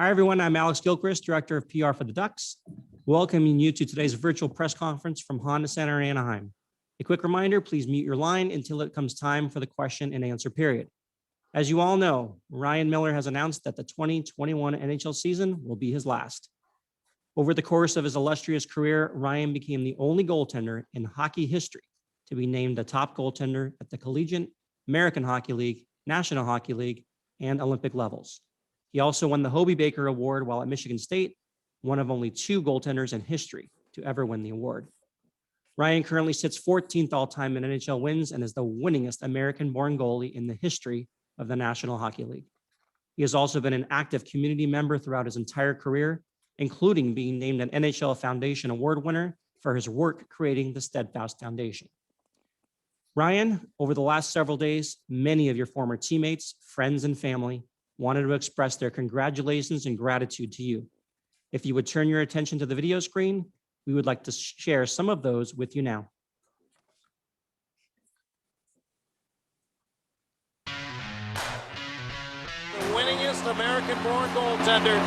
Hi, everyone. I'm Alex Gilchrist, Director of PR for the Ducks, welcoming you to today's virtual press conference from Honda Center in Anaheim. A quick reminder, please mute your line until it comes time for the question and answer period. As you all know, Ryan Miller has announced that the 2021 NHL season will be his last. Over the course of his illustrious career, Ryan became the only goaltender in hockey history to be named the top goaltender at the Collegiate, American Hockey League, National Hockey League, and Olympic levels. He also won the Hobey Baker Award while at Michigan State, one of only 2 goaltenders in history to ever win the award. Ryan currently sits 14th all-time in NHL wins and is the winningest American-born goalie in the history of the National Hockey League. He has also been an active community member throughout his entire career, including being named an NHL Foundation Award winner for his work creating the Steadfast Foundation. Ryan, over the last several days, many of your former teammates, friends, and family wanted to express their congratulations and gratitude to you. If you would turn your attention to the video screen, we would like to share some of those with you now. The winningest American-born goaltender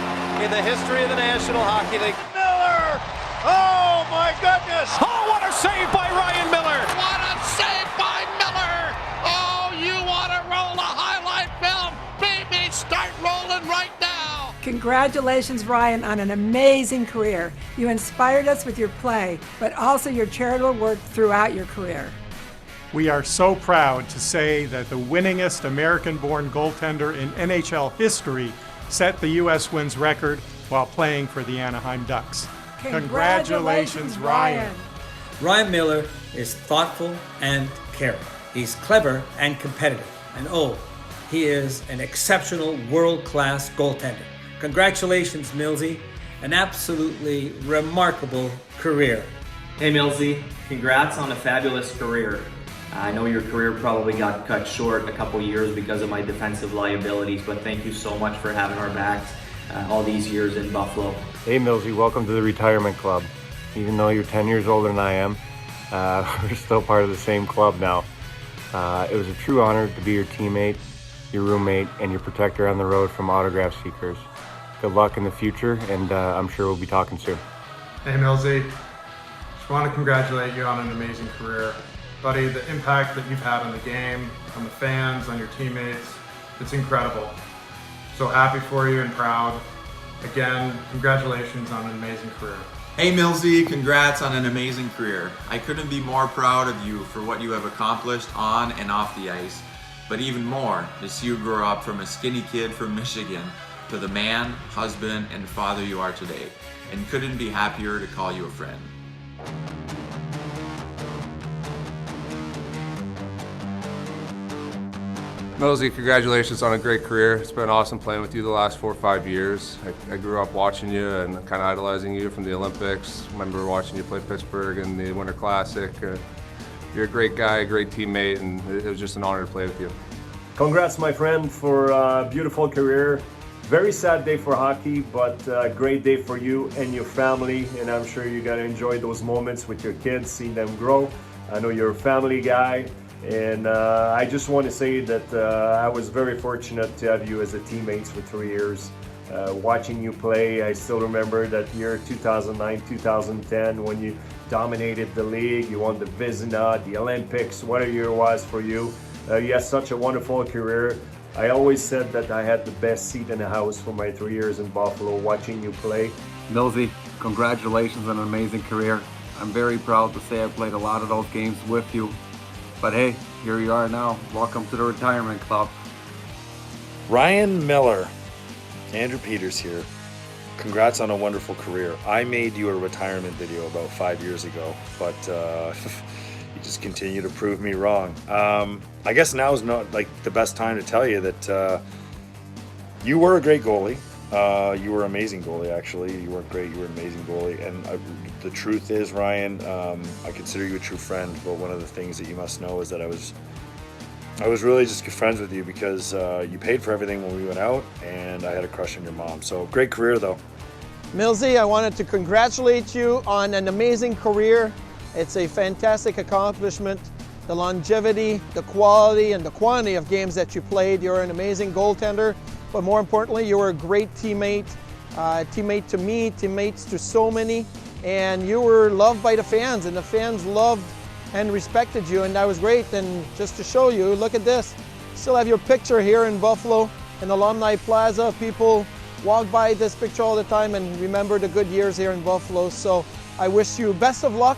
in the history of the National Hockey League. Miller! Oh, my goodness! Oh, what a save by Ryan Miller! What a save by Miller! Oh, you want to roll a highlight film? Baby, start rolling right now! Congratulations, Ryan, on an amazing career. You inspired us with your play, but also your charitable work throughout your career. We are so proud to say that the winningest American-born goaltender in NHL history set the U.S. wins record while playing for the Anaheim Ducks. Congratulations, Ryan. Ryan Miller is thoughtful and caring. He's clever and competitive. And oh, he is an exceptional world-class goaltender. Congratulations, Millsy. An absolutely remarkable career. Hey, Millsy. Congrats on a fabulous career. I know your career probably got cut short a couple years because of my defensive liabilities, but thank you so much for having our backs all these years in Buffalo. Hey Millsy, welcome to the retirement club. Even though you're 10 years older than I am, we're still part of the same club now. It was a true honor to be your teammate, your roommate, and your protector on the road from autograph seekers. Good luck in the future, and I'm sure we'll be talking soon. Hey Millsy, just want to congratulate you on an amazing career. Buddy, the impact that you've had on the game, on the fans, on your teammates, it's incredible. So happy for you and proud. Again, congratulations on an amazing career. Hey Millsy, congrats on an amazing career. I couldn't be more proud of you for what you have accomplished on and off the ice, but even more to see you grow up from a skinny kid from Michigan to the man, husband, and father you are today, and couldn't be happier to call you a friend. Millsy, congratulations on a great career. It's been awesome playing with you the last 4 or 5 years. I grew up watching you and kind of idolizing you from the Olympics. Remember watching you play Pittsburgh in the Winter Classic. You're a great guy, a great teammate, and it was just an honor to play with you. Congrats, my friend, for a beautiful career. Very sad day for hockey, but a great day for you and your family, and I'm sure you're gonna enjoy those moments with your kids, seeing them grow. I know you're a family guy. And I just want to say that I was very fortunate to have you as a teammate for 3 years. Watching you play, I still remember that year 2009, 2010 when you dominated the league, you won the Vizina, the Olympics, what a year it was for you. You had such a wonderful career. I always said that I had the best seat in the house for my 3 years in Buffalo watching you play. Millsy, congratulations on an amazing career. I'm very proud to say I played a lot of those games with you. But hey, here you are now. Welcome to the retirement club. Ryan Miller. Andrew Peters here. Congrats on a wonderful career. I made you a retirement video about 5 years ago, but you just continue to prove me wrong. I guess now is not like the best time to tell you that you were a great goalie. You were an amazing goalie, actually. You weren't great, you were an amazing goalie. And the truth is, Ryan, I consider you a true friend, but one of the things that you must know is that I was really just good friends with you because you paid for everything when we went out, and I had a crush on your mom. So great career, though. Millsy, I wanted to congratulate you on an amazing career. It's a fantastic accomplishment. The longevity, the quality, and the quantity of games that you played. You're an amazing goaltender. but more importantly, you were a great teammate, teammate to me, teammates to so many, and you were loved by the fans, and the fans loved and respected you, and that was great. And just to show you, look at this. Still have your picture here in Buffalo, in Alumni Plaza. People walk by this picture all the time and remember the good years here in Buffalo. So I wish you best of luck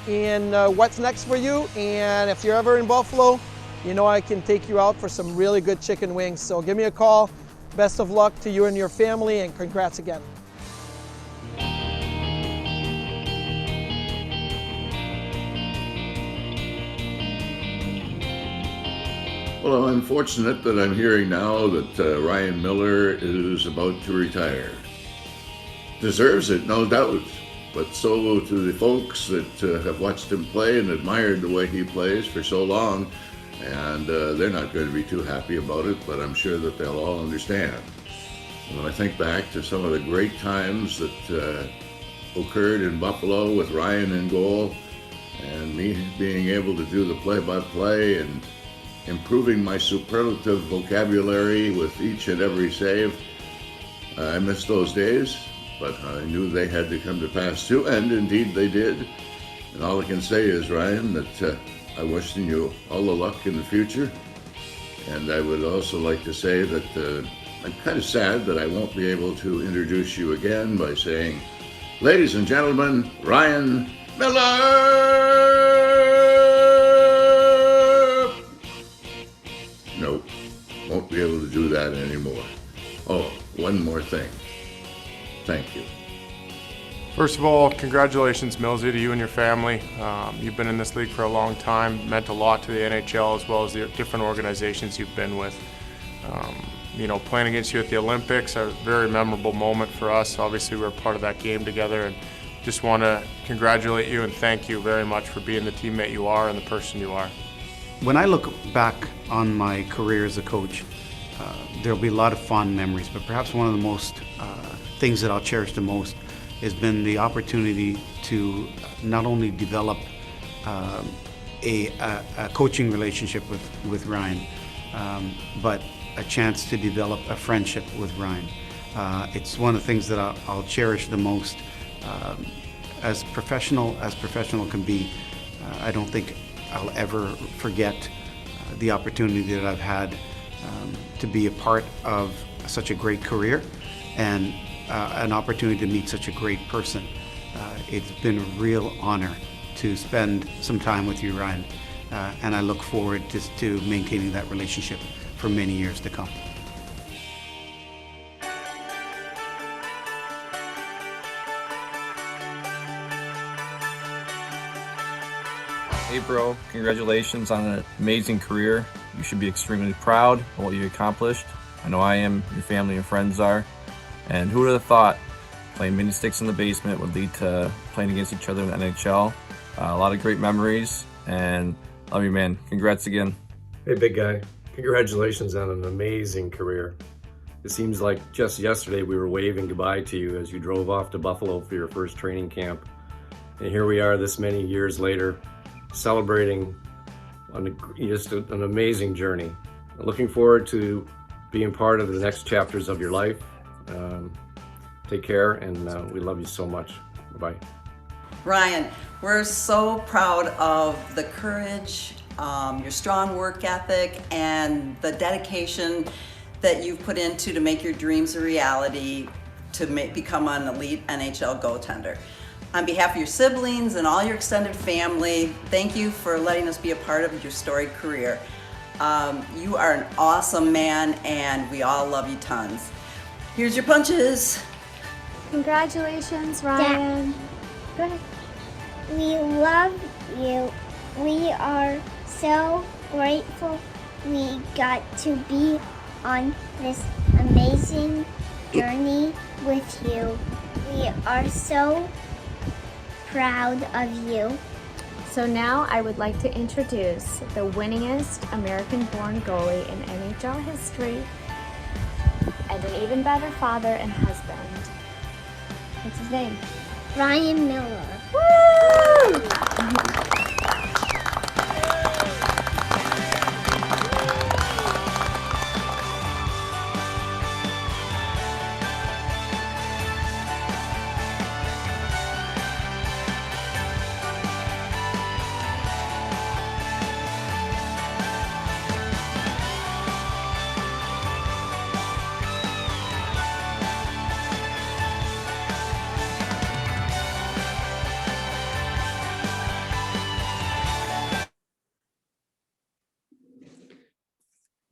in what's next for you. And if you're ever in Buffalo, you know I can take you out for some really good chicken wings. So give me a call. Best of luck to you and your family, and congrats again. Well, I'm fortunate that I'm hearing now that Ryan Miller is about to retire. Deserves it, no doubt, but so to the folks that have watched him play and admired the way he plays for so long, and they're not going to be too happy about it, but I'm sure that they'll all understand. When I think back to some of the great times that occurred in Buffalo with Ryan in goal, and me being able to do the play-by-play and improving my superlative vocabulary with each and every save. I miss those days, but I knew they had to come to pass too, and indeed they did. And all I can say is, Ryan, that I wish you all the luck in the future. And I would also like to say that I'm kind of sad that I won't be able to introduce you again by saying, ladies and gentlemen, Ryan Miller! Nope, won't be able to do that anymore. Oh, one more thing. Thank you. First of all, congratulations, Millsy, to you and your family. You've been in this league for a long time, meant a lot to the NHL as well as the different organizations you've been with. You know, playing against you at the Olympics, a very memorable moment for us. Obviously, we were part of that game together, and just want to congratulate you and thank you very much for being the teammate you are and the person you are. When I look back on my career as a coach, there'll be a lot of fond memories, but perhaps one of the most things that I'll cherish the most has been the opportunity to not only develop a coaching relationship with Ryan, but a chance to develop a friendship with Ryan. It's one of the things that I'll cherish the most. As professional can be, I don't think I'll ever forget the opportunity that I've had to be a part of such a great career and an opportunity to meet such a great person. It's been a real honor to spend some time with you, Ryan, and I look forward to maintaining that relationship for many years to come. Hey bro, congratulations on an amazing career. You should be extremely proud of what you accomplished. I know I am, your family and friends are. And who would have thought playing mini sticks in the basement would lead to playing against each other in the NHL. A lot of great memories, and love you, man. Congrats again. Hey big guy, congratulations on an amazing career. It seems like just yesterday we were waving goodbye to you as you drove off to Buffalo for your first training camp. And here we are this many years later, celebrating just an amazing journey. Looking forward to being part of the next chapters of your life. Take care, and we love you so much. Bye-bye. Ryan, we're so proud of the courage, your strong work ethic, and the dedication that you've put into to make your dreams a reality, to become an elite NHL goaltender. On behalf of your siblings and all your extended family, thank you for letting us be a part of your storied career. You are an awesome man, and we all love you tons. Here's your punches. Congratulations, Ryan. Go ahead. We love you. We are so grateful we got to be on this amazing journey with you. We are so proud of you. So now I would like to introduce the winningest American-born goalie in NHL history and an even better father and husband. What's his name? Ryan Miller. Woo!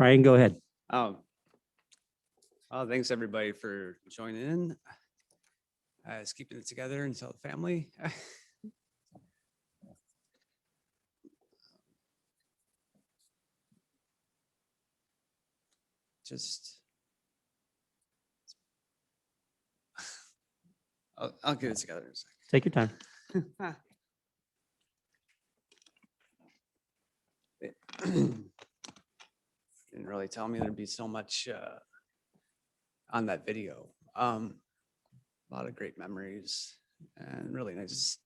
Ryan, go ahead. Well, thanks everybody for joining in. It's keeping it together until the family. Just, I'll get it together in a second. Take your time. Didn't really tell me there'd be so much on that video. A lot of great memories and really nice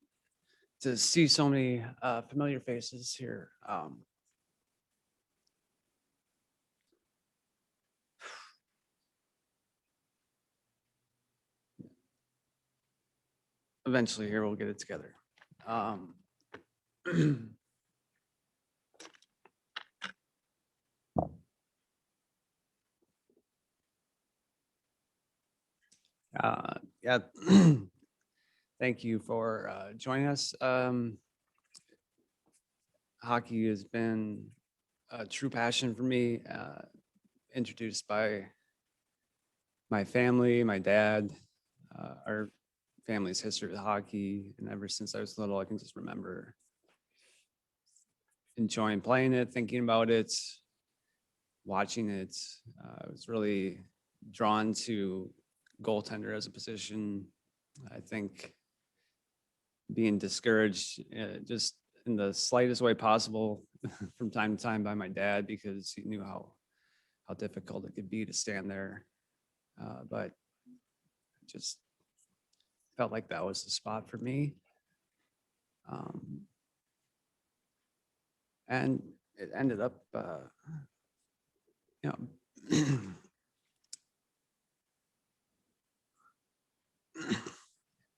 to see so many familiar faces here. Eventually here we'll get it together. Yeah, thank you for joining us. Hockey has been a true passion for me, introduced by my family, my dad, our family's history with hockey. And ever since I was little, I can just remember enjoying playing it, thinking about it, watching it. I was really drawn to goaltender as a position. I think being discouraged just in the slightest way possible from time to time by my dad because he knew how difficult it could be to stand there. But just felt like that was the spot for me. And it ended up, you know,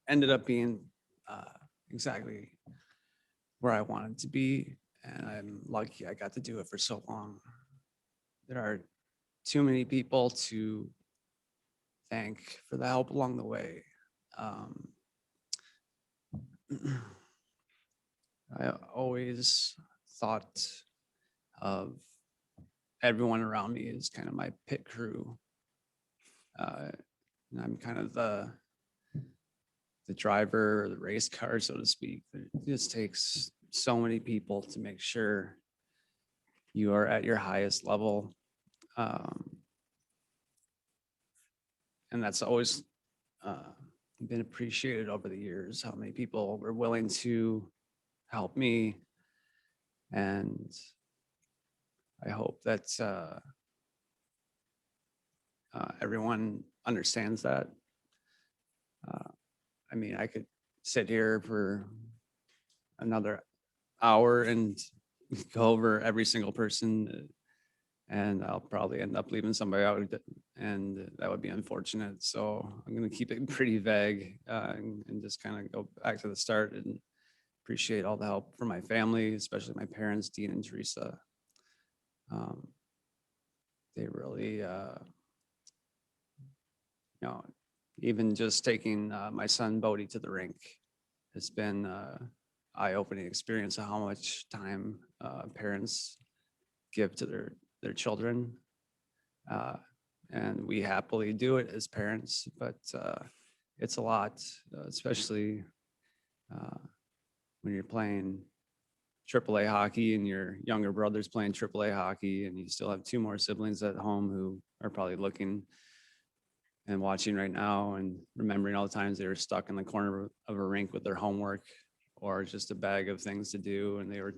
ended up being exactly where I wanted to be. And I'm lucky I got to do it for so long. There are too many people to thank for the help along the way. I always thought of everyone around me as kind of my pit crew. And I'm kind of the driver or the race car, so to speak. It just takes so many people to make sure you are at your highest level. And that's always been appreciated over the years, how many people were willing to help me. And I hope that everyone understands that. I mean, I could sit here for another hour and go over every single person, and I'll probably end up leaving somebody out, and that would be unfortunate. So I'm going to keep it pretty vague and just kind of go back to the start and appreciate all the help from my family, especially my parents, Dean and Teresa. They really, you know, even just taking my son Bodie to the rink has been eye-opening experience of how much time parents give to their children. And we happily do it as parents, but it's a lot, especially when you're playing AAA hockey and your younger brother's playing AAA hockey and you still have two more siblings at home who are probably looking and watching right now and remembering all the times they were stuck in the corner of a rink with their homework or just a bag of things to do, and they were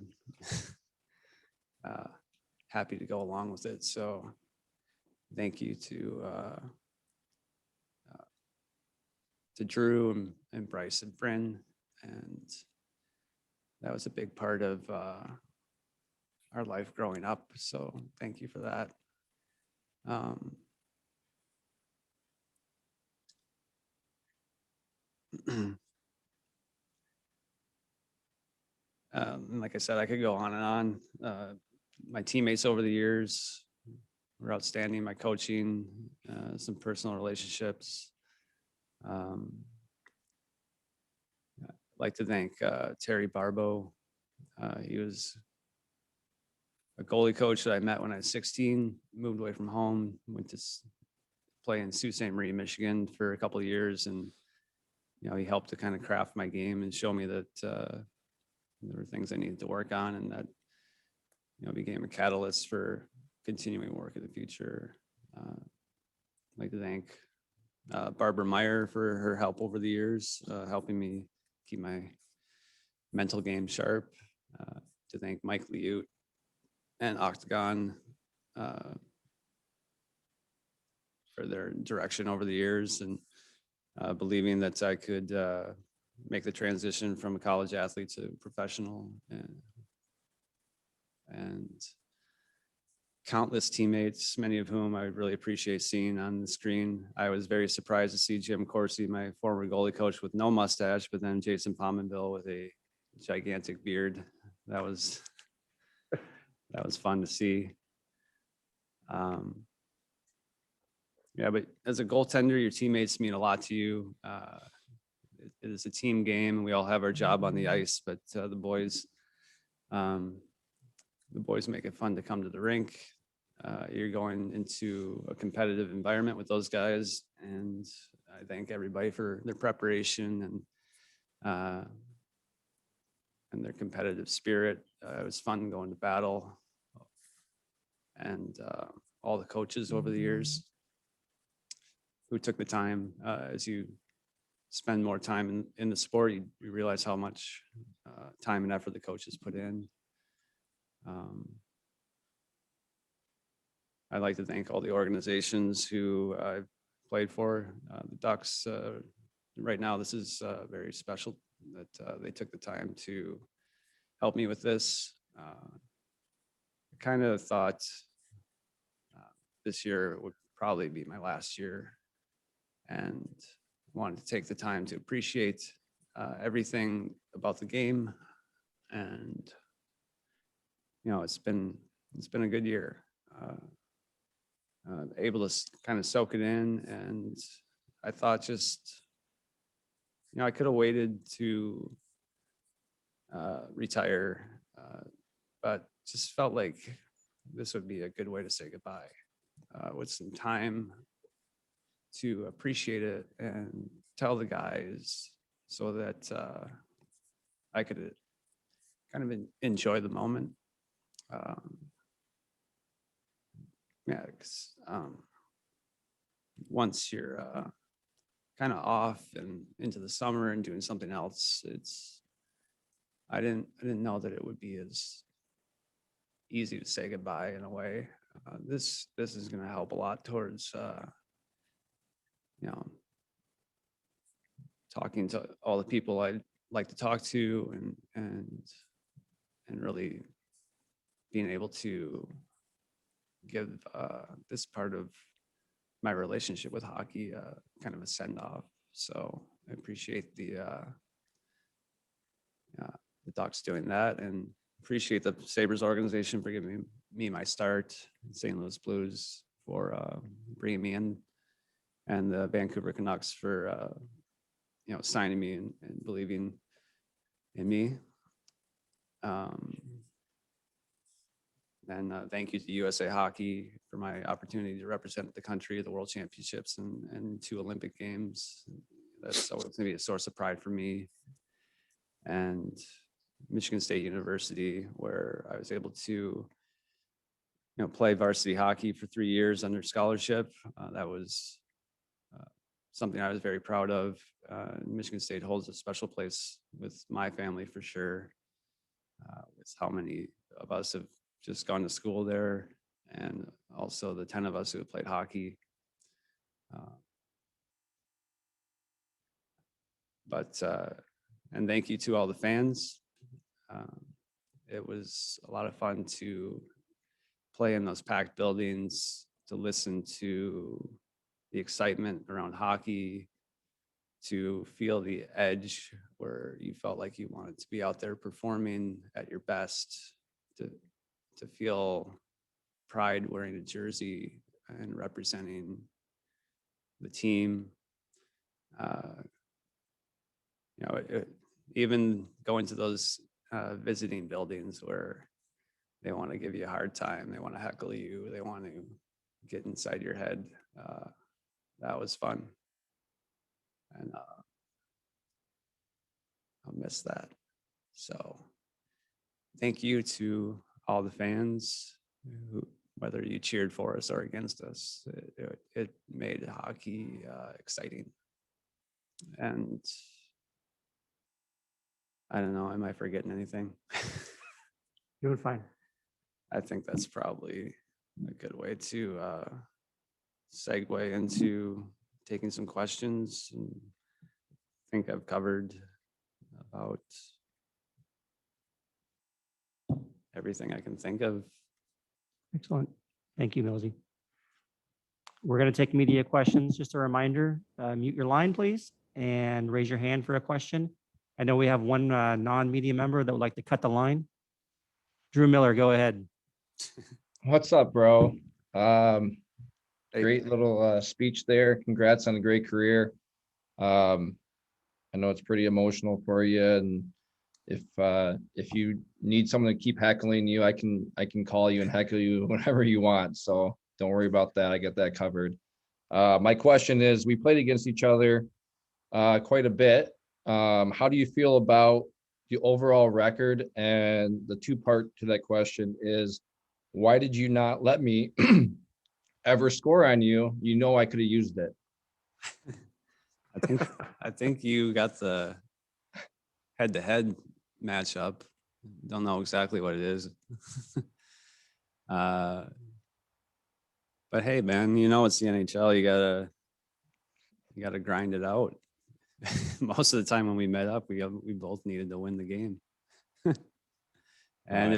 happy to go along with it. So thank you to Drew and Bryce and Bryn, and that was a big part of our life growing up. So thank you for that. And like I said, I could go on and on. My teammates over the years were outstanding. My coaching, some personal relationships. I'd like to thank Terry Barbo. He was a goalie coach that I met when I was 16, moved away from home, went to play in Sault Ste. Marie, Michigan for a couple of years. And, he helped to kind of craft my game and show me that there were things I needed to work on, and that, became a catalyst for continuing work in the future. I'd like to thank Barbara Meyer for her help over the years, helping me keep my mental game sharp. To thank Mike Liute and Octagon for their direction over the years, and believing that I could make the transition from a college athlete to professional, and countless teammates, many of whom I really appreciate seeing on the screen. I was very surprised to see Jim Corsi, my former goalie coach, with no mustache, but then Jason Pominville with a gigantic beard. That was fun to see. Yeah, but as a goaltender, your teammates mean a lot to you. It is a team game, and we all have our job on the ice, but the boys make it fun to come to the rink. You're going into a competitive environment with those guys, and I thank everybody for their preparation and their competitive spirit. It was fun going to battle, and all the coaches over the years who took the time. As you spend more time in the sport, you realize how much time and effort the coaches put in. I'd like to thank all the organizations who I've played for. The Ducks, right now, this is very special that they took the time to help me with this. I kind of thought this year would probably be my last year, and wanted to take the time to appreciate everything about the game. And, it's been a good year. Able to kind of soak it in, and I thought just, I could have waited to retire, but just felt like this would be a good way to say goodbye, with some time to appreciate it and tell the guys, so that I could kind of enjoy the moment. Yeah, 'cause, once you're kind of off and into the summer and doing something else, I didn't know that it would be as easy to say goodbye in a way. This is going to help a lot towards talking to all the people I'd like to talk to, and really being able to give this part of my relationship with hockey kind of a send off. So I appreciate the Ducks doing that, and appreciate the Sabres organization for giving me my start, St. Louis Blues for bringing me in, and the Vancouver Canucks for signing me and believing in me. And thank you to USA Hockey for my opportunity to represent the country at the World Championships and 2 Olympic Games. That's always going to be a source of pride for me. And Michigan State University, where I was able to play varsity hockey for 3 years under scholarship. That was something I was very proud of. Michigan State holds a special place with my family for sure. With how many of us have just gone to school there, and also the 10 of us who have played hockey. And thank you to all the fans. It was a lot of fun to play in those packed buildings, to listen to the excitement around hockey, to feel the edge where you felt like you wanted to be out there performing at your best, to feel pride wearing a jersey and representing the team. Even going to those visiting buildings where they want to give you a hard time. They want to heckle you. They want to get inside your head. That was fun. And I'll miss that. So thank you to all the fans, who, whether you cheered for us or against us. It made hockey exciting. And I don't know, am I forgetting anything? Doing fine. I think that's probably a good way to segue into taking some questions. And I think I've covered about everything I can think of. Excellent. Thank you, Millsy. We're going to take media questions. Just a reminder, mute your line, please, and raise your hand for a question. I know we have one non-media member that would like to cut the line. Drew Miller, go ahead. What's up, bro? Great little speech there. Congrats on a great career. I know it's pretty emotional for you, and if you need someone to keep heckling you, I can call you and heckle you whenever you want. So don't worry about that. I get that covered. My question is, we played against each other quite a bit. How do you feel about the overall record? And the two-part to that question is, why did you not let me ever score on you? You know I could have used it. I think you got the head-to-head matchup. Don't know exactly what it is. But hey, man, you know it's the NHL. You gotta grind it out. Most of the time when we met up, we both needed to win the game. And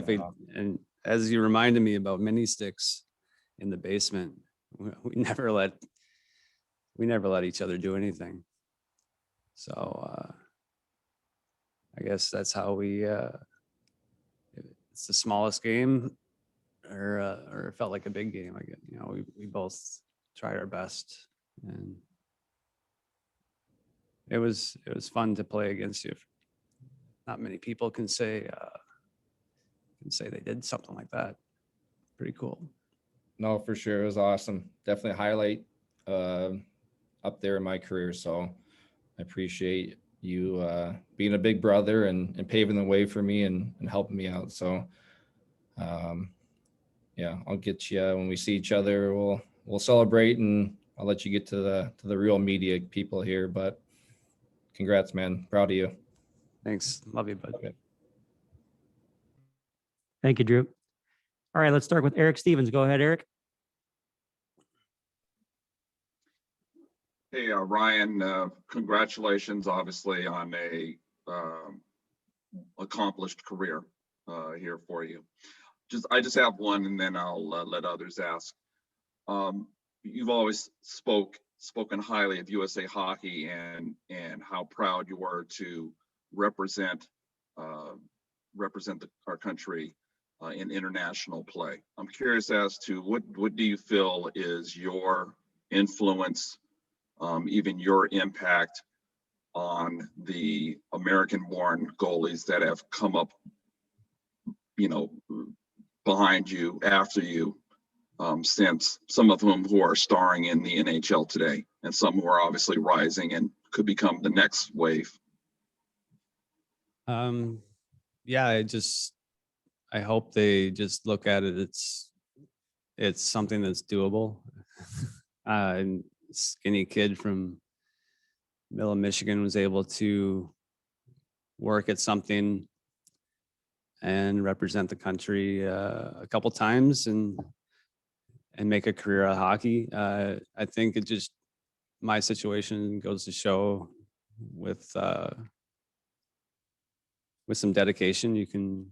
and as you reminded me about mini sticks in the basement, we never let each other do anything. So I guess that's how we. It's the smallest game, or it felt like a big game. I guess, you know, we both tried our best, and it was fun to play against you. Not many people can say they did something like that. Pretty cool. No, for sure. It was awesome. Definitely a highlight up there in my career. So I appreciate you being a big brother and paving the way for me and helping me out. So yeah, I'll get you when we see each other. We'll celebrate, and I'll let you get to the real media people here. But congrats, man. Proud of you. Thanks. Love you, bud. Okay. Thank you, Drew. All right, let's start with Eric Stevens. Go ahead, Eric. Hey, Ryan, congratulations, obviously, on a accomplished career here for you. I just have one, and then I'll let others ask. You've always spoken highly of USA Hockey and how proud you were to represent our country in international play. I'm curious as to what do you feel is your influence, even your impact on the American-born goalies that have come up, you know, behind you, after you, since, some of whom who are starring in the NHL today, and some who are obviously rising and could become the next wave? Yeah, I hope they just look at it. It's something that's doable. And skinny kid from middle of Michigan was able to work at something and represent the country a couple times and make a career at hockey. I think my situation goes to show with some dedication, you can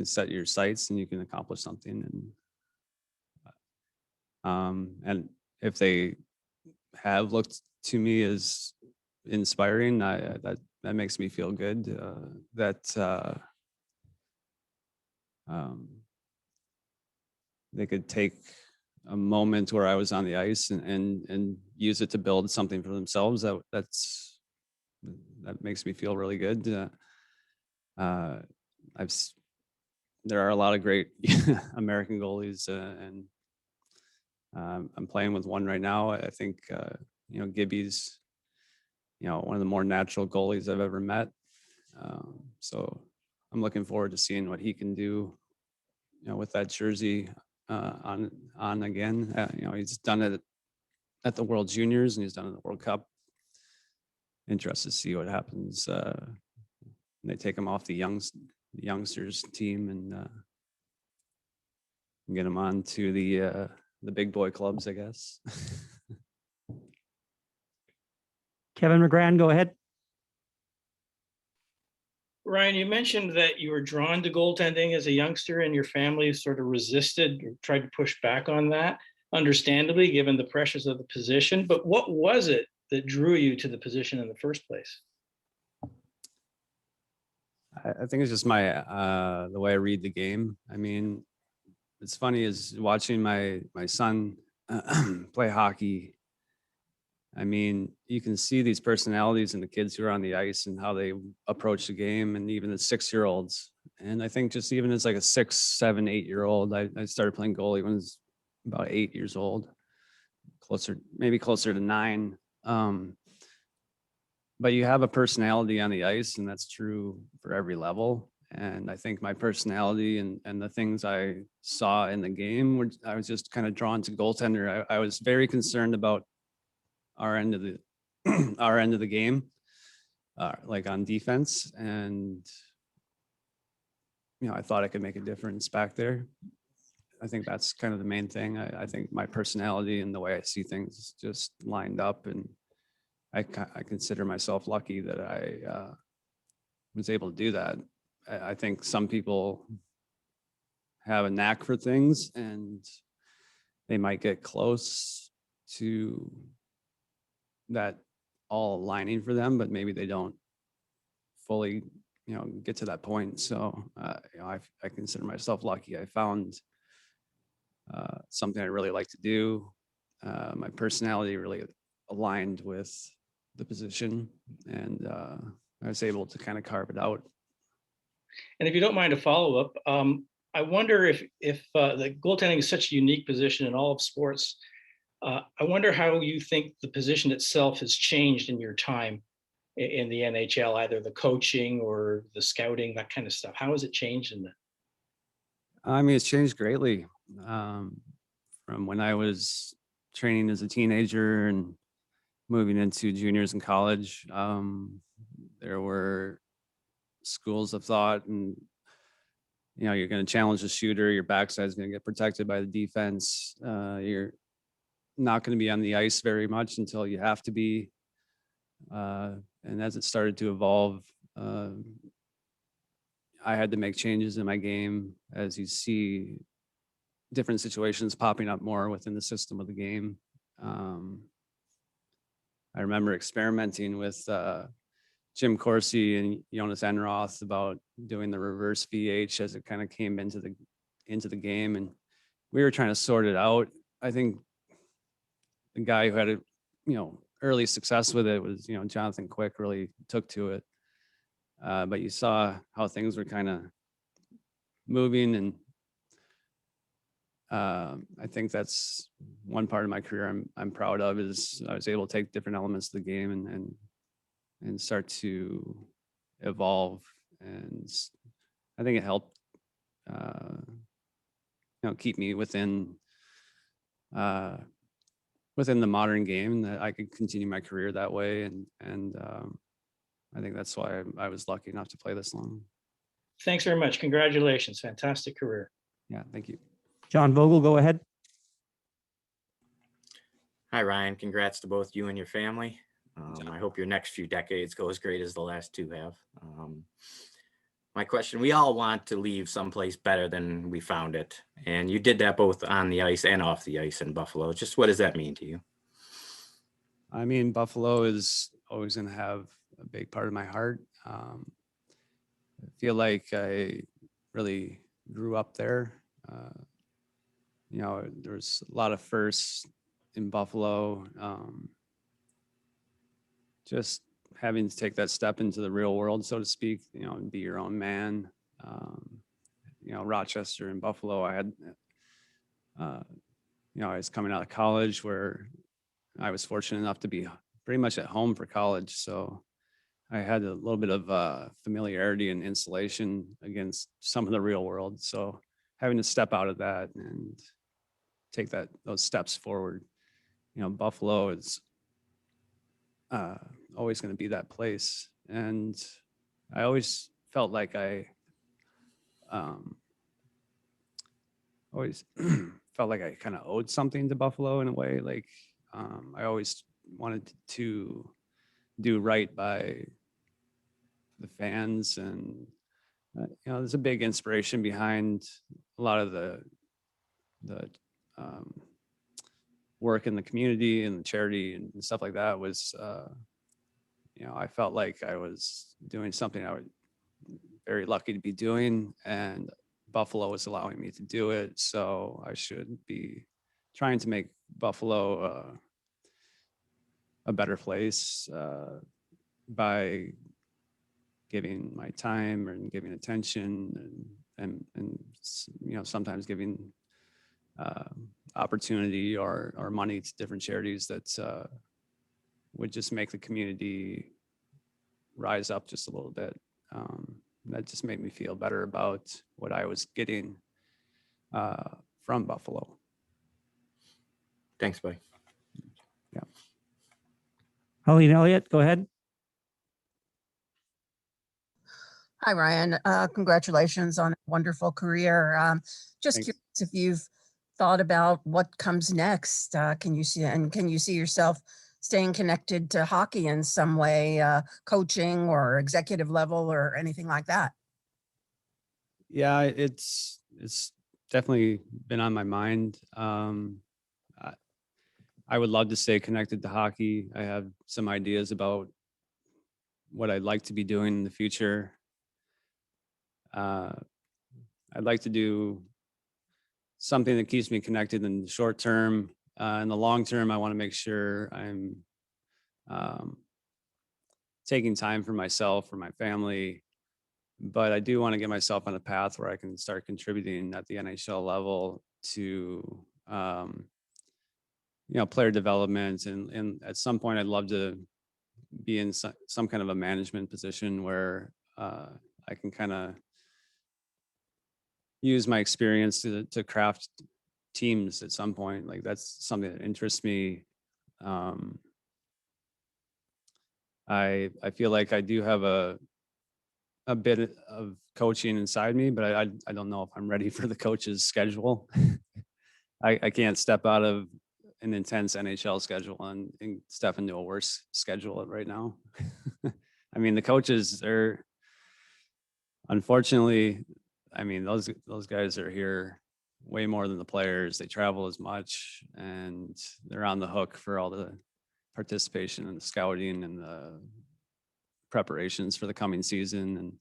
set your sights and you can accomplish something. And if they have looked to me as inspiring, that makes me feel good. They could take a moment where I was on the ice and use it to build something for themselves. That makes me feel really good. there are a lot of great American goalies, and I'm playing with one right now. I think Gibby's one of the more natural goalies I've ever met. So I'm looking forward to seeing what he can do, with that jersey on again. He's done it at the World Juniors and he's done it at the World Cup. Interested to see what happens. They take him off the youngsters team and get him on to the big boy clubs, I guess. Kevin McGran, go ahead. Ryan, you mentioned that you were drawn to goaltending as a youngster and your family sort of resisted or tried to push back on that, understandably, given the pressures of the position. But what was it that drew you to the position in the first place? I think it's just the way I read the game. I mean, it's funny is watching my son play hockey. I mean, you can see these personalities in the kids who are on the ice and how they approach the game, and even the 6-year-olds. And I think just even as like a 6, 7, 8-year-old, I started playing goalie when I was about 8 years old, maybe closer to 9. But you have a personality on the ice, and that's true for every level. And I think my personality and the things I saw in the game, I was just kind of drawn to goaltender. I was very concerned about our end of the game, like on defense, and I thought I could make a difference back there. I think that's kind of the main thing. I think my personality and the way I see things just lined up, and I consider myself lucky that I was able to do that. I think some people have a knack for things and they might get close to that all aligning for them, but maybe they don't fully, get to that point. So, I consider myself lucky. I found something I really like to do. My personality really aligned with the position, and I was able to kind of carve it out. And if you don't mind a follow-up, I wonder if the goaltending is such a unique position in all of sports. I wonder how you think the position itself has changed in your time in the NHL, either the coaching or the scouting, that kind of stuff. How has it changed in that? I mean, it's changed greatly from when I was training as a teenager and moving into juniors in college. There were schools of thought, and you're going to challenge the shooter. Your backside is going to get protected by the defense. You're not going to be on the ice very much until you have to be. And as it started to evolve, I had to make changes in my game as you see different situations popping up more within the system of the game. I remember experimenting with Jim Corsi and Jonas Enroth about doing the reverse VH as it kind of came into the game, and we were trying to sort it out. I think the guy who had early success with it was Jonathan Quick really took to it, but you saw how things were kind of moving, and I think that's one part of my career I'm proud of, is I was able to take different elements of the game and start to evolve, and I think it helped keep me within the modern game, that I could continue my career that way, and I think that's why I was lucky enough to play this long. Thanks very much. Congratulations. Fantastic career. Yeah, thank you. John Vogel, go ahead. Hi, Ryan. Congrats to both you and your family. I hope your next few decades go as great as the last 2 have. My question, we all want to leave someplace better than we found it. And you did that both on the ice and off the ice in Buffalo. Just what does that mean to you? I mean, Buffalo is always going to have a big part of my heart. I feel like I really grew up there. There's a lot of firsts in Buffalo. Just having to take that step into the real world, so to speak, and be your own man. Rochester and Buffalo. I had, I was coming out of college where I was fortunate enough to be pretty much at home for college. So I had a little bit of familiarity and insulation against some of the real world. So having to step out of that and take those steps forward, Buffalo is always going to be that place. And I always felt like I always felt like I kind of owed something to Buffalo in a way. Like I always wanted to do right by the fans, and there's a big inspiration behind a lot of the um, work in the community and the charity and stuff like that. Was I felt like I was doing something I was very lucky to be doing, and Buffalo was allowing me to do it. So I should be trying to make Buffalo a better place by giving my time and giving attention and sometimes giving opportunity or money to different charities that would just make the community rise up just a little bit. That just made me feel better about what I was getting from Buffalo. Thanks, buddy. Yeah. Colleen Elliott, go ahead. Hi, Ryan. Congratulations on a wonderful career. Just Thanks. curious if you've thought about what comes next. Can you see yourself staying connected to hockey in some way, coaching or executive level or anything like that? Yeah, it's definitely been on my mind. I would love to stay connected to hockey. I have some ideas about what I'd like to be doing in the future. I'd like to do something that keeps me connected in the short term. In the long term, I want to make sure I'm taking time for myself, for my family. But I do want to get myself on a path where I can start contributing at the NHL level to, player development. And at some point, I'd love to be in some kind of a management position where I can kind of use my experience to craft teams at some point. Like that's something that interests me. I feel like I do have a bit of coaching inside me, but I don't know if I'm ready for the coach's schedule. I can't step out of an intense NHL schedule and step into a worse schedule right now. I mean, the coaches are, unfortunately, I mean, those guys are here way more than the players. They travel as much and they're on the hook for all the participation and the scouting and the preparations for the coming season. And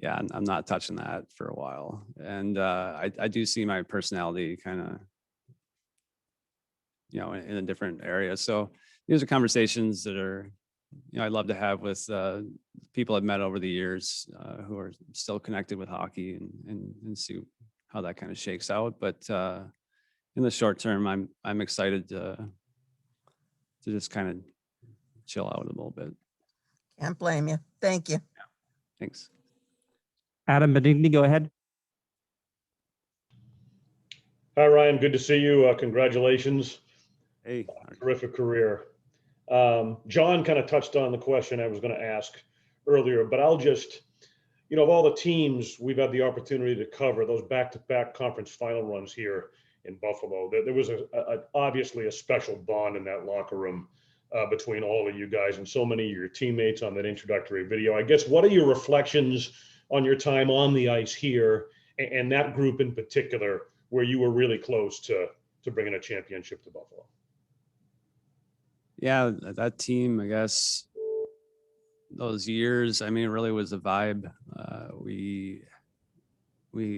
yeah, I'm not touching that for a while. And I do see my personality kind of, in a different area. So these are conversations that are, I'd love to have with people I've met over the years who are still connected with hockey and see how that kind of shakes out. But in the short term, I'm excited to just kind of chill out a little bit. Can't blame you. Thank you. Thanks. Adam Benigni, go ahead. Hi, Ryan. Good to see you. Congratulations. Hey. Terrific career. John kind of touched on the question I was going to ask earlier, but I'll just, of all the teams we've had the opportunity to cover, those back-to-back conference final runs here in Buffalo, there was obviously a special bond in that locker room between all of you guys and so many of your teammates on that introductory video. I guess, what are your reflections on your time on the ice here and that group in particular, where you were really close to bringing a championship to Buffalo? Yeah, that team, I guess, those years, I mean, it really was a vibe. We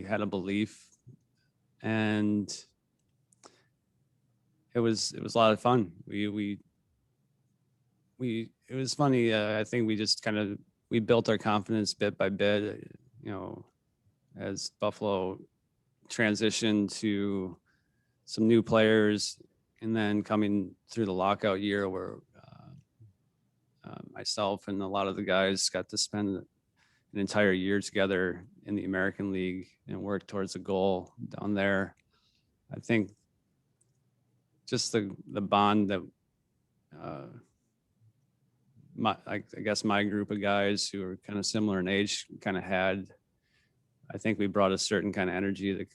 had a belief, and it was a lot of fun. It was funny. I think we just we built our confidence bit by bit, as Buffalo transitioned to some new players, and then coming through the lockout year where myself and a lot of the guys got to spend an entire year together in the American League and work towards a goal down there. I think just the bond that I guess my group of guys who are kind of similar in age kind of had, I think we brought a certain kind of energy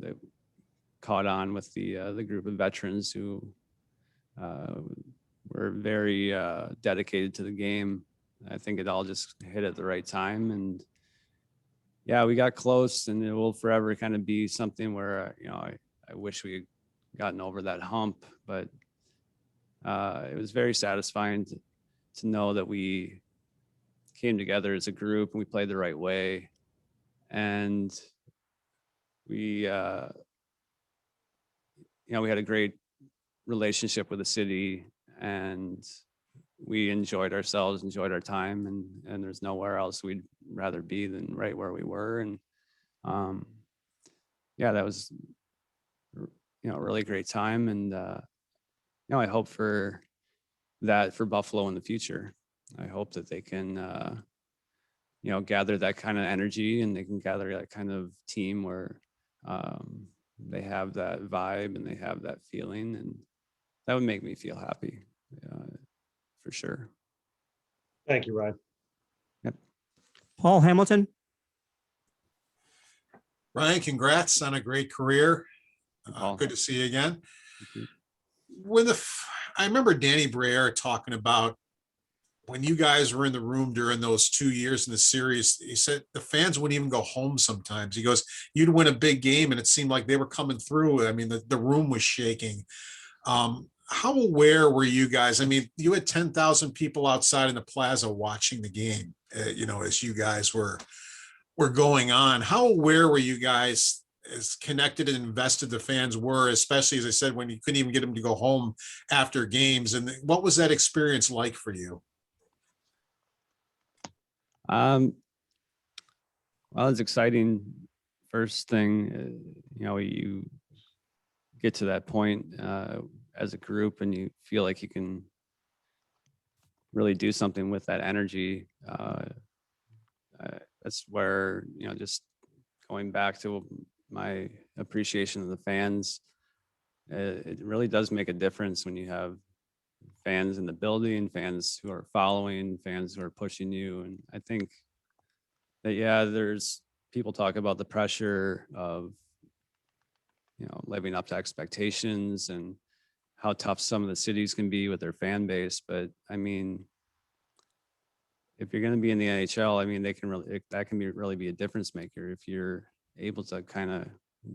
that caught on with the group of veterans who were very dedicated to the game. I think it all just hit at the right time, and yeah, we got close, and it will forever kind of be something where I wish we had gotten over that hump, but it was very satisfying to know that we came together as a group and we played the right way, and we we had a great relationship with the city, and we enjoyed ourselves, enjoyed our time, and there's nowhere else we'd rather be than right where we were. And that was a really great time, and I hope for that for Buffalo in the future. I hope that they can gather that kind of energy, and they can gather that kind of team where they have that vibe and they have that feeling, and that would make me feel happy, for sure. Thank you, Ryan. Yep. Paul Hamilton. Ryan, congrats on a great career. Good to see you again. I remember Danny Briere talking about when you guys were in the room during those 2 years in the series, he said the fans wouldn't even go home sometimes. He goes, you'd win a big game and it seemed like they were coming through. I mean, the room was shaking. How aware were you guys? I mean, you had 10,000 people outside in the plaza watching the game, as you guys were going on. How aware were you guys as connected and invested the fans were, especially, as I said, when you couldn't even get them to go home after games? And what was that experience like for you? Well, it's exciting. First thing, you get to that point as a group and you feel like you can really do something with that energy. That's where, just going back to my appreciation of the fans, it really does make a difference when you have fans in the building, fans who are following, fans who are pushing you. And I think that, there's people talk about the pressure of, living up to expectations and how tough some of the cities can be with their fan base. But I mean, if you're going to be in the NHL, I mean, that can really be a difference maker if you're able to kind of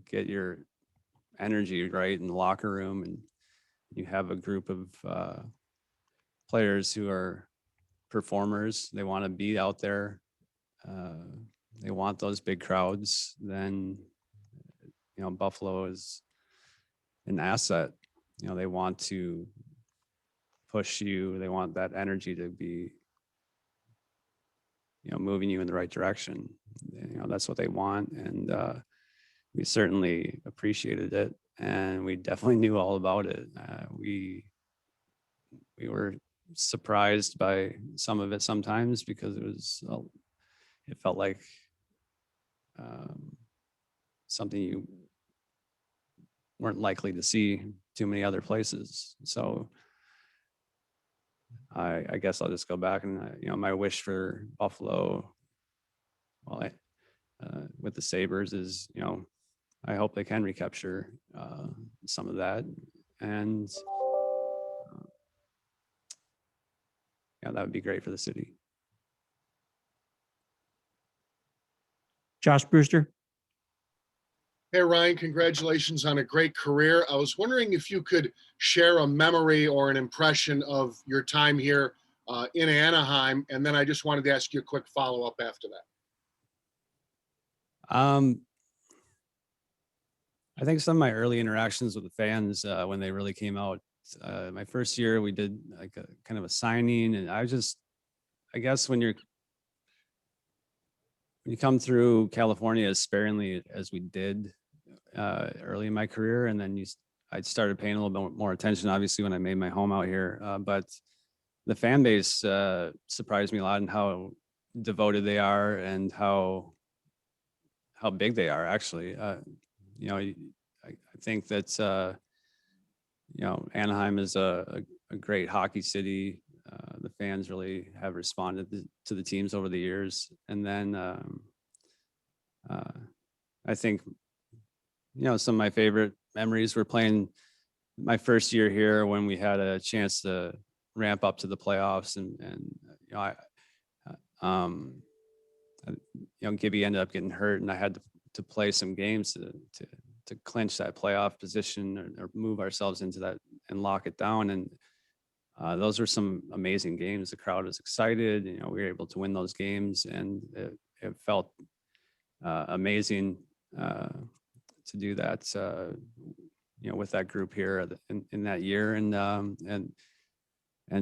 get your energy right in the locker room, and you have a group of players who are performers. They want to be out there. They want those big crowds. Then, Buffalo is an asset. They want to push you. They want that energy to be, moving you in the right direction. That's what they want. And we certainly appreciated it. And we definitely knew all about it. We were surprised by some of it sometimes because it felt like something you weren't likely to see too many other places. So I guess I'll just go back and, my wish for Buffalo, with the Sabres is, I hope they can recapture some of that. And that would be great for the city. Josh Brewster. Hey, Ryan, congratulations on a great career. I was wondering if you could share a memory or an impression of your time here in Anaheim. And then I just wanted to ask you a quick follow-up after that. I think some of my early interactions with the fans when they really came out, my first year, we did like a kind of a signing, and I guess when when you come through California as sparingly as we did early in my career, and then I started paying a little bit more attention, obviously, when I made my home out here. But the fan base surprised me a lot in how devoted they are and how big they are, actually. You know, I think that you know, Anaheim is a great hockey city. The fans really have responded to the teams over the years. And then I think, you know, some of my favorite memories were playing my first year here when we had a chance to ramp up to the playoffs. And you know, you know, Gibby ended up getting hurt, and I had to play some games to clinch that playoff position or move ourselves into that and lock it down. And those were some amazing games. The crowd was excited. You know, we were able to win those games, and it felt amazing to do that. You know, with that group here in that year, and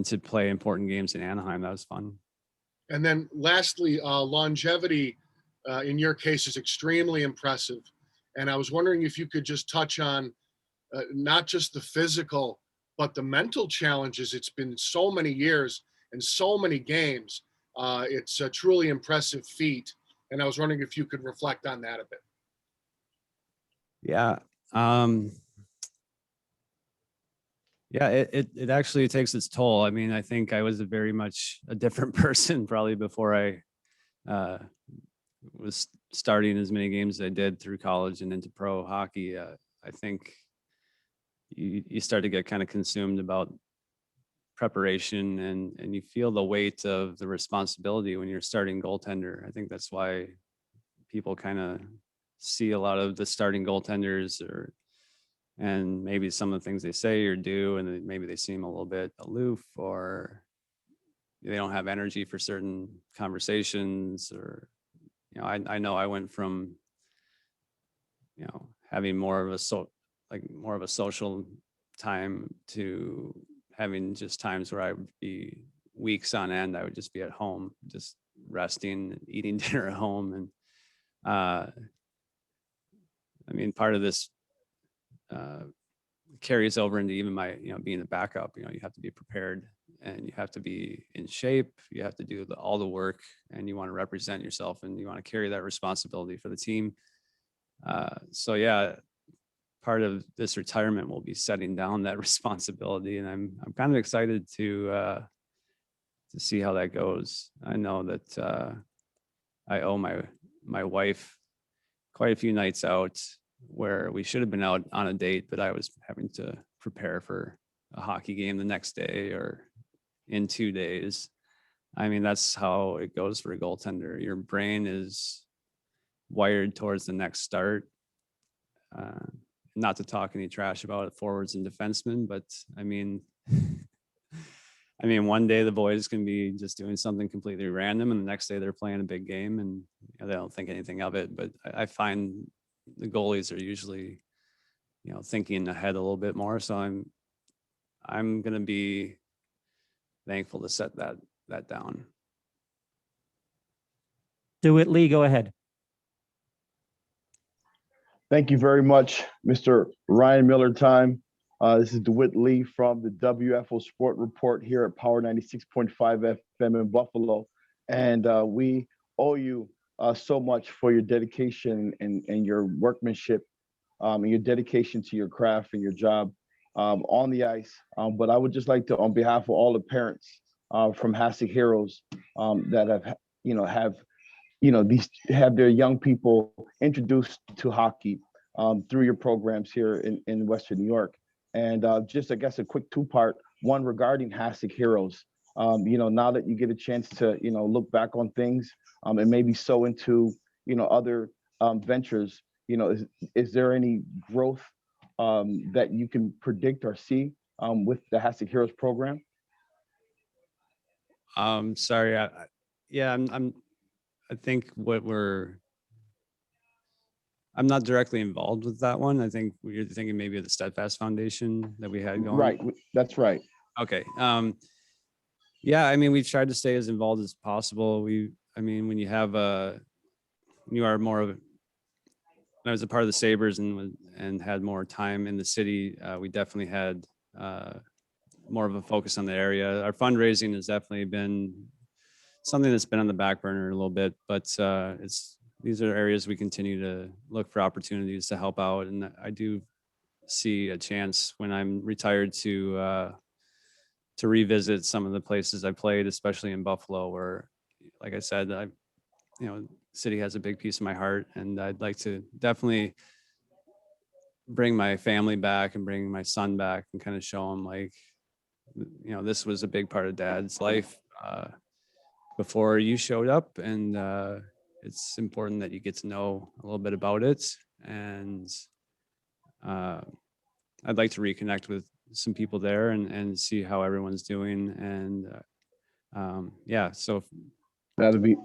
to play important games in Anaheim. That was fun. And then lastly, longevity in your case is extremely impressive. And I was wondering if you could just touch on not just the physical, but the mental challenges. It's been so many years and so many games. It's a truly impressive feat. And I was wondering if you could reflect on that a bit. Yeah. Yeah, it actually takes its toll. I mean, I think I was very much a different person probably before I was starting as many games as I did through college and into pro hockey. I think you start to get kind of consumed about preparation, and you feel the weight of the responsibility when you're starting goaltender. I think that's why people kind of see a lot of the starting goaltenders, and maybe some of the things they say or do, and then maybe they seem a little bit aloof, or they don't have energy for certain conversations. Or, you know, I know I went from, you know, having more of a social time to having just times where I would be weeks on end. I would just be at home, just resting, eating dinner at home. And I mean, part of this carries over into even my, you know, being a backup. You know, you have to be prepared, and you have to be in shape. You have to do all the work, and you want to represent yourself, and you want to carry that responsibility for the team. So yeah, part of this retirement will be setting down that responsibility, and I'm kind of excited to see how that goes. I know that I owe my wife quite a few nights out where we should have been out on a date, but I was having to prepare for a hockey game the next day or in 2 days. I mean, that's how it goes for a goaltender. Your brain is wired towards the next start. Not to talk any trash about it, forwards and defensemen, but I mean, one day the boys can be just doing something completely random, and the next day they're playing a big game, and you know, they don't think anything of it. But I find the goalies are usually, you know, thinking ahead a little bit more. So I'm going to be thankful to set that down. DeWitt Lee, go ahead. Thank you very much, Mr. Ryan Miller time. This is DeWitt Lee from the WFO Sport Report here at Power 96.5 FM in Buffalo. And we owe you so much for your dedication and your workmanship and your dedication to your craft and your job on the ice. But I would just like to, on behalf of all the parents from Hasek Heroes that have their young people introduced to hockey through your programs here in Western New York. And just, I guess, a quick two-part, one regarding Hasek Heroes. Now that you get a chance to, look back on things and maybe sow into, other ventures, is there any growth that you can predict or see with the Hasek Heroes program? Sorry. I think I'm not directly involved with that one. I think you're thinking maybe of the Steadfast Foundation that we had going. Right. That's right. Okay. Yeah, I mean, we've tried to stay as involved as possible. When you have a you are more of, when I was a part of the Sabres and had more time in the city, we definitely had more of a focus on the area. Our fundraising has definitely been something that's been on the back burner a little bit, but these are areas we continue to look for opportunities to help out. And I do see a chance when I'm retired to revisit some of the places I played, especially in Buffalo, where, like I said, city has a big piece of my heart, and I'd like to definitely bring my family back and bring my son back and kind of show him, like, this was a big part of Dad's life before you showed up, and it's important that you get to know a little bit about it. And I'd like to reconnect with some people there and see how everyone's doing. And so that'll be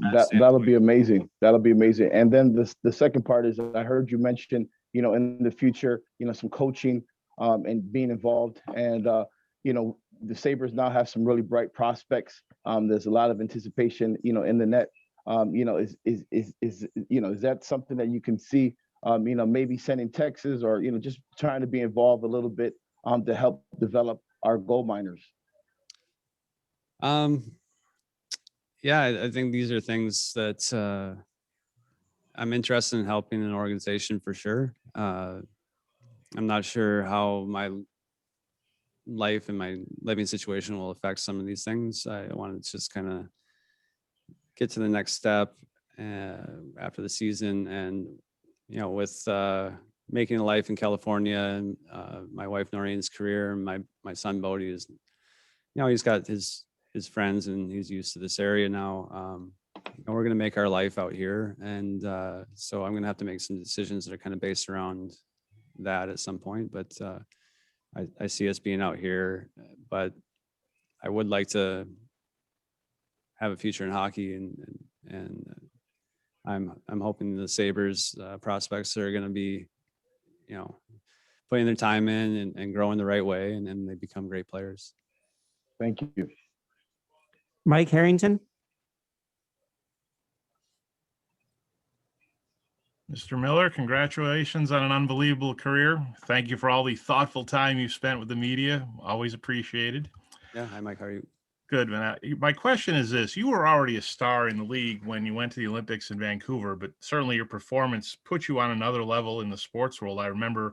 amazing. That'll be amazing. And then the second part is, I heard you mention, in the future, some coaching and being involved. And the Sabres now have some really bright prospects. There's a lot of anticipation, in the net. Is that something that you can see, maybe sending Texas, or, just trying to be involved a little bit to help develop our goal miners? Yeah, I think these are things that I'm interested in helping an organization for sure. I'm not sure how my life and my living situation will affect some of these things. I want to just kind of get to the next step after the season. And, with making a life in California, and my wife Noreen's career, and my son Bodie is, he's got his friends and he's used to this area now. We're going to make our life out here. And so I'm going to have to make some decisions that are kind of based around that at some point. But I see us being out here, but I would like to have a future in hockey, and I'm hoping the Sabres prospects are going to be, putting their time in and growing the right way, and then they become great players. Thank you. Mike Harrington. Mr. Miller, congratulations on an unbelievable career. Thank you for all the thoughtful time you've spent with the media. Always appreciated. Yeah. Hi, Mike. How are you? Good, man. My question is this: you were already a star in the league when you went to the Olympics in Vancouver, but certainly your performance put you on another level in the sports world. I remember,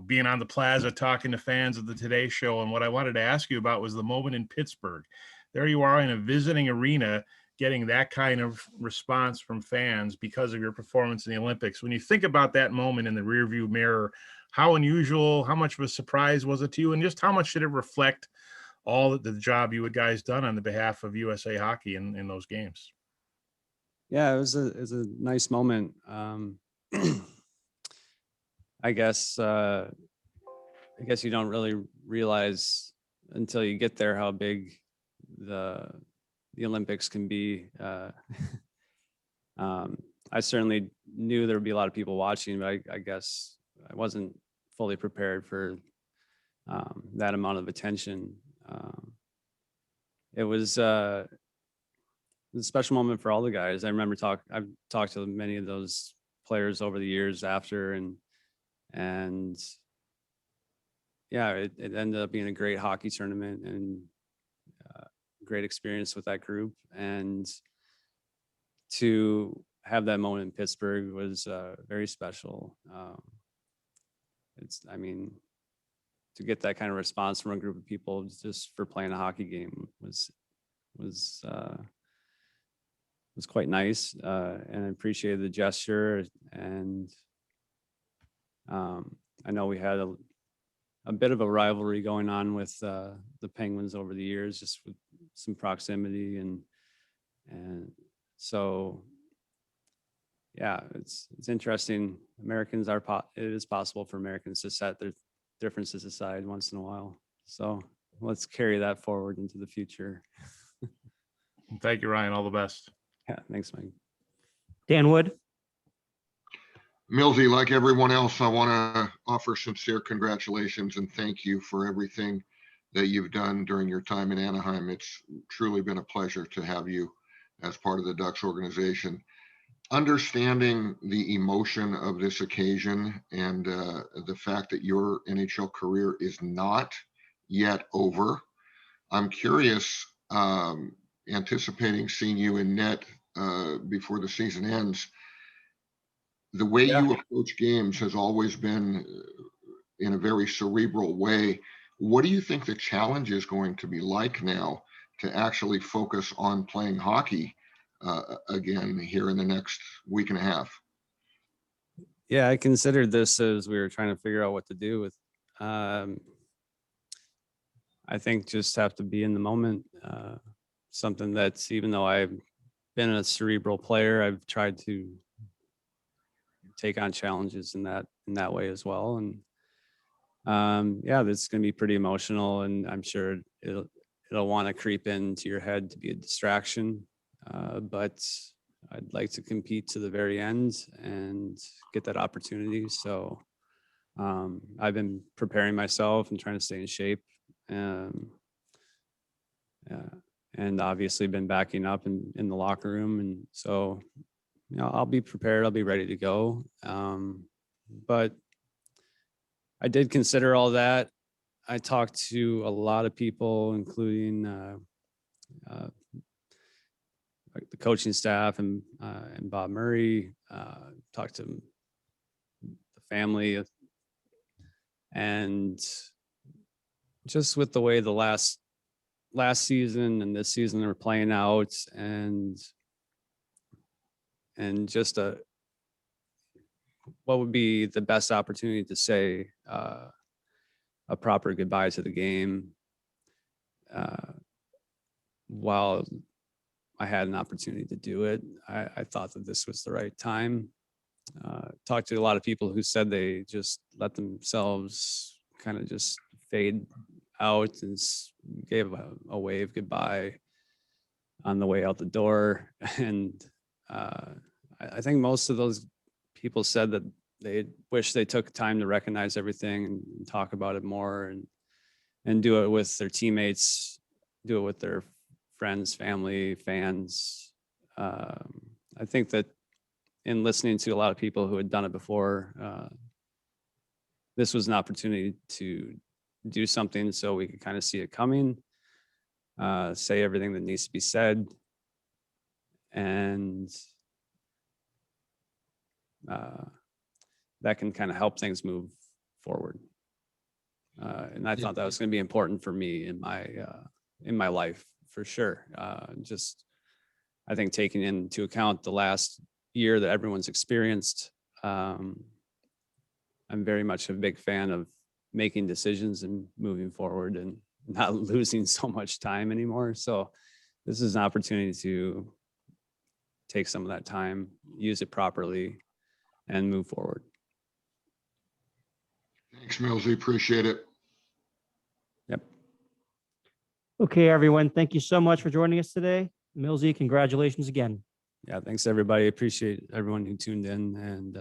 being on the plaza talking to fans of the Today Show, and what I wanted to ask you about was the moment in Pittsburgh. There you are in a visiting arena, getting that kind of response from fans because of your performance in the Olympics. When you think about that moment in the rearview mirror, how unusual, how much of a surprise was it to you, and just how much did it reflect all the job you guys done on the behalf of USA Hockey in those games? Yeah, it was a nice moment. I guess you don't really realize until you get there how big the Olympics can be. I certainly knew there would be a lot of people watching, but I guess I wasn't fully prepared for that amount of attention. It was a special moment for all the guys. I remember I've talked to many of those players over the years after, and yeah, it ended up being a great hockey tournament and great experience with that group. And to have that moment in Pittsburgh was very special. To get that kind of response from a group of people just for playing a hockey game was quite nice, and I appreciated the gesture. And I know we had a bit of a rivalry going on with the Penguins over the years, just with some proximity, and so yeah, it's interesting. It is possible for Americans to set their differences aside once in a while. So let's carry that forward into the future. Thank you, Ryan. All the best. Yeah, thanks, Mike. Dan Wood. Millsy, like everyone else, I want to offer sincere congratulations and thank you for everything that you've done during your time in Anaheim. It's truly been a pleasure to have you as part of the Ducks organization. understanding the emotion of this occasion and the fact that your NHL career is not yet over, I'm curious, anticipating seeing you in net before the season ends. The way you approach games has always been in a very cerebral way. What do you think the challenge is going to be like now to actually focus on playing hockey again here in the next week and a half? Yeah, I considered this as we were trying to figure out what to do with. I think just have to be in the moment. Something that's, even though I've been a cerebral player, I've tried to take on challenges in that way as well. And yeah, this is going to be pretty emotional, and I'm sure it'll want to creep into your head to be a distraction. But I'd like to compete to the very end and get that opportunity. So I've been preparing myself and trying to stay in shape. And obviously been backing up in the locker room. And so, I'll be prepared. I'll be ready to go. But I did consider all that. I talked to a lot of people, including like the coaching staff and Bob Murray. Talked to the family, and just with the way the last season and this season are playing out, and just what would be the best opportunity to say a proper goodbye to the game while I had an opportunity to do it. I thought that this was the right time. Talked to a lot of people who said they just let themselves kind of just fade out and gave a wave goodbye on the way out the door. And I think most of those people said that they wish they took time to recognize everything and talk about it more, and do it with their teammates, do it with their friends, family, fans. I think that in listening to a lot of people who had done it before, this was an opportunity to do something so we could kind of see it coming, say everything that needs to be said, and that can kind of help things move forward. And I thought that was going to be important for me in my life, for sure. Just, I think, taking into account the last year that everyone's experienced, I'm very much a big fan of making decisions and moving forward and not losing so much time anymore. So this is an opportunity to take some of that time, use it properly, and move forward. Thanks, Millsy. Appreciate it. Yep. Okay, everyone. Thank you so much for joining us today. Millsy, congratulations again. Yeah, thanks everybody. Appreciate everyone who tuned in, and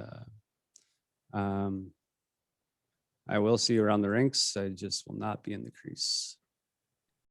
I will see you around the rinks. I just will not be in the crease.